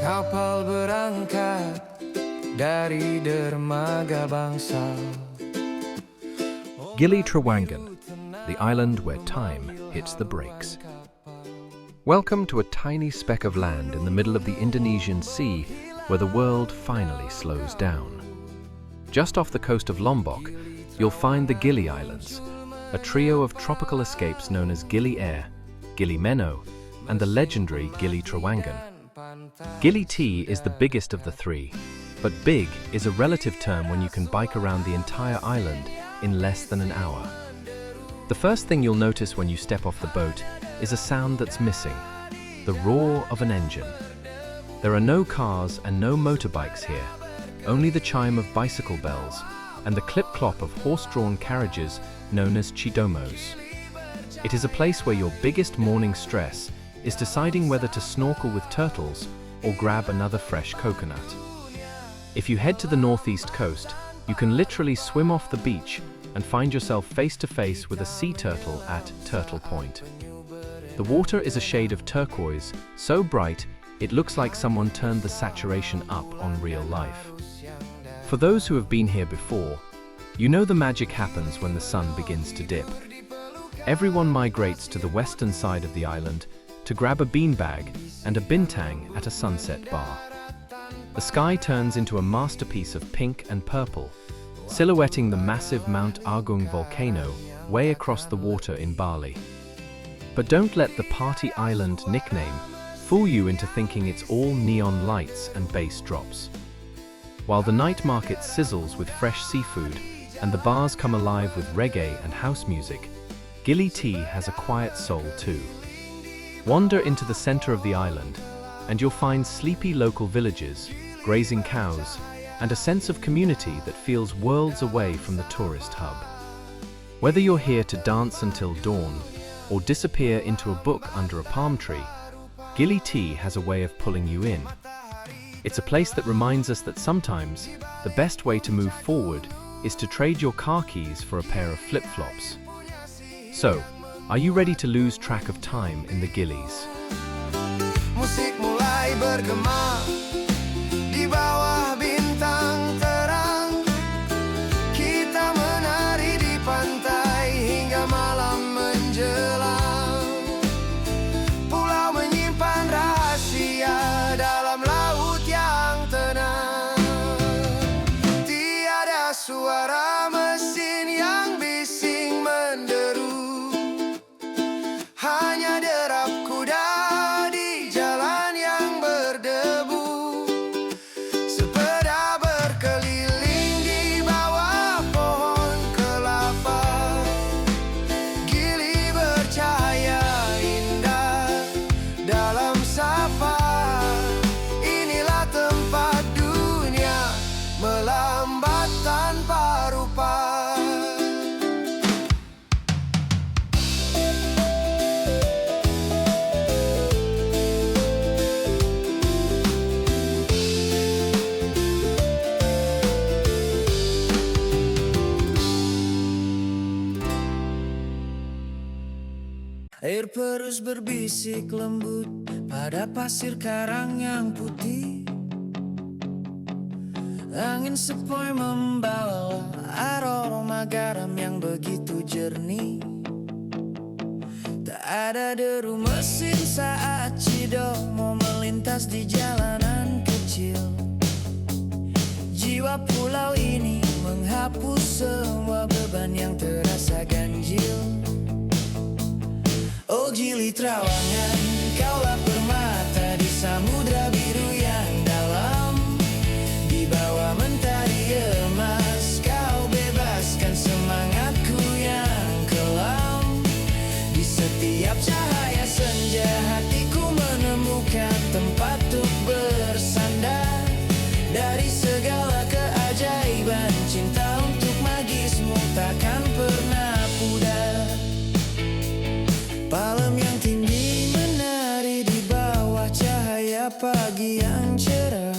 Kapal berangkat dari dermaga bangsa. Gili Trawangan, the island where time hits the brakes. Welcome to a tiny speck of land in the middle of the Indonesian Sea, where the world finally slows down. Just off the coast of Lombok, you'll find the Gili Islands, a trio of tropical escapes known as Gili Air, Gili Meno, and the legendary Gili Trawangan. Gili T is the biggest of the three, but big is a relative term when you can bike around the entire island in less than an hour. The first thing you'll notice when you step off the boat is a sound that's missing, the roar of an engine. There are no cars and no motorbikes here, only the chime of bicycle bells and the clip-clop of horse-drawn carriages known as chidomos. It is a place where your biggest morning stress is deciding whether to snorkel with turtles or grab another fresh coconut. If you head to the northeast coast, you can literally swim off the beach and find yourself face to face with a sea turtle at Turtle Point. The water is a shade of turquoise, so bright it looks like someone turned the saturation up on real life. For those who have been here before, you know the magic happens when the sun begins to dip. Everyone migrates to the western side of the island to grab a beanbag and a bintang at a sunset bar. The sky turns into a masterpiece of pink and purple, silhouetting the massive Mount Agung volcano way across the water in Bali. But don't let the Party Island nickname fool you into thinking it's all neon lights and bass drops. While the night market sizzles with fresh seafood and the bars come alive with reggae and house music, Gili T has a quiet soul too. Wander into the center of the island, and you'll find sleepy local villages, grazing cows, and a sense of community that feels worlds away from the tourist hub. Whether you're here to dance until dawn, or disappear into a book under a palm tree, Gili T has a way of pulling you in. It's a place that reminds us that sometimes the best way to move forward is to trade your car keys for a pair of flip-flops. So, are you ready to lose track of time in the Gilis? Musik mulai bergema di bawah bintang terang. Kita menari di pantai hingga malam menjelang. Pulau menyimpan rahasia dalam laut yang tenang. Tiada suara mesin yang bising menderu. Hanya derap kuda di jalan yang berdebu. Sepeda berkeliling di bawah pohon kelapa. Gili bercahaya indah dalam sapa. Inilah tempat dunia melambat tanpa rupa. Air terus berbisik lembut pada pasir karang yang putih. Angin sepoi membawa aroma garam yang begitu jernih. Tak ada deru mesin saat Cidomo melintas di jalanan kecil. Jiwa pulau ini menghapus semua beban yang terasa ganjil. Oh Gili Trawangan, kaulah permata di samudra biru yang dalam. Di bawah mentari emas, kau bebaskan semangatku yang kelam. Di setiap cahaya senja, hatiku menemukan tempat untuk bersandar. Dari segala keajaiban, cinta untuk magismu takkan pernah pudar. Palem yang tinggi menari di bawah cahaya pagi yang cerah.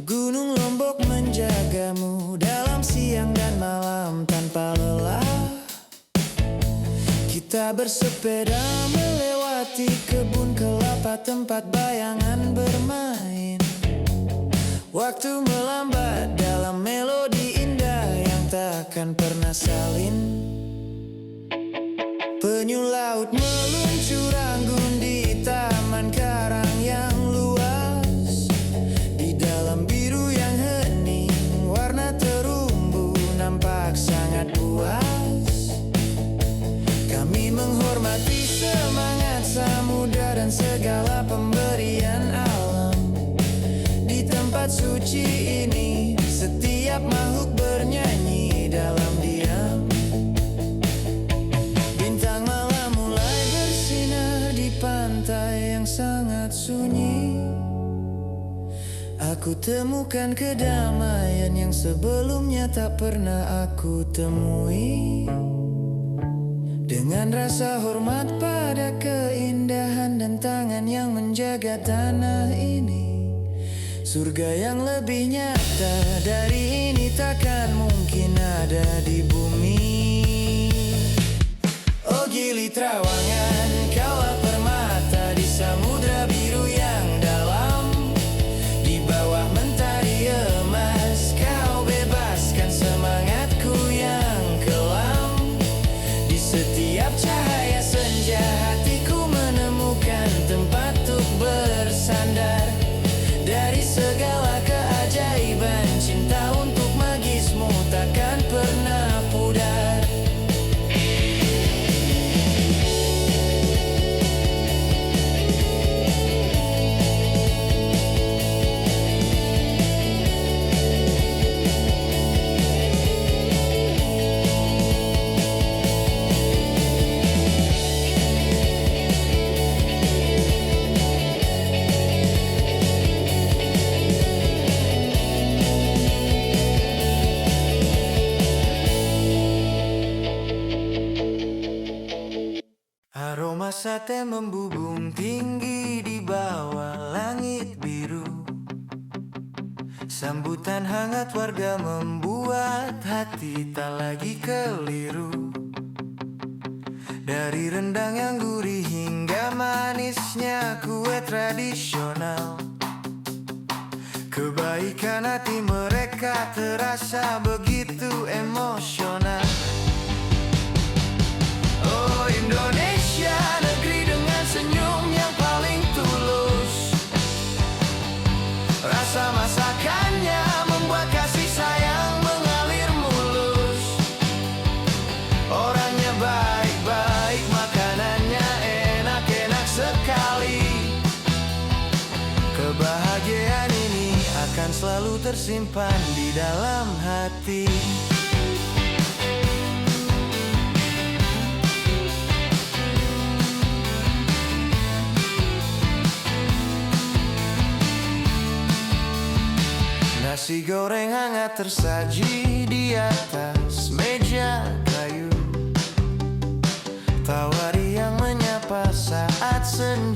Gunung Lombok menjagamu dalam siang dan malam tanpa lelah. Kita bersepeda melewati kebun kelapa. tempat bayangan bermain. Waktu melambat dalam melodi indah yang takkan pernah salin. Penyu laut meluncur anggun di taman karang yang luas. Di dalam biru yang hening, warna terumbu nampak sangat puas. Kami menghormati semangat samudra dan segala pemberian alam. Di tempat suci ini, setiap makhluk bernyanyi dalam diam. Bintang malam mulai bersinar di pantai yang sangat sunyi. Aku temukan kedamaian yang sebelumnya tak pernah aku temui. Dengan rasa hormat pada keindahan dan tangan yang menjaga tanah ini, surga yang lebih nyata dari ini takkan mungkin ada di bumi. Oh Gili Trawangan, kaulah permata di samudra biru yang dalam. Di bawah mentari emas, kau bebaskan semangatku yang kelam. Di setiap cahaya senja, hatiku menemukan tempat untuk bersandar. Dari segala keajaiban, cinta untuk magismu takkan pernah pudar. Aroma sate membubung tinggi di bawah langit biru. Sambutan hangat warga membuat hati tak lagi keliru. Dari rendang yang gurih hingga manisnya kue tradisional, kebaikan hati mereka terasa begitu emosional. Oh Indonesia, negeri dengan senyum yang paling tulus. Rasa masakannya membuat kasih sayang mengalir mulus. Orangnya baik-baik, makanannya enak-enak sekali. Kebahagiaan ini akan selalu tersimpan di dalam hati. Nasi goreng hangat tersaji di atas meja kayu. Tawari yang menyapa saat senja.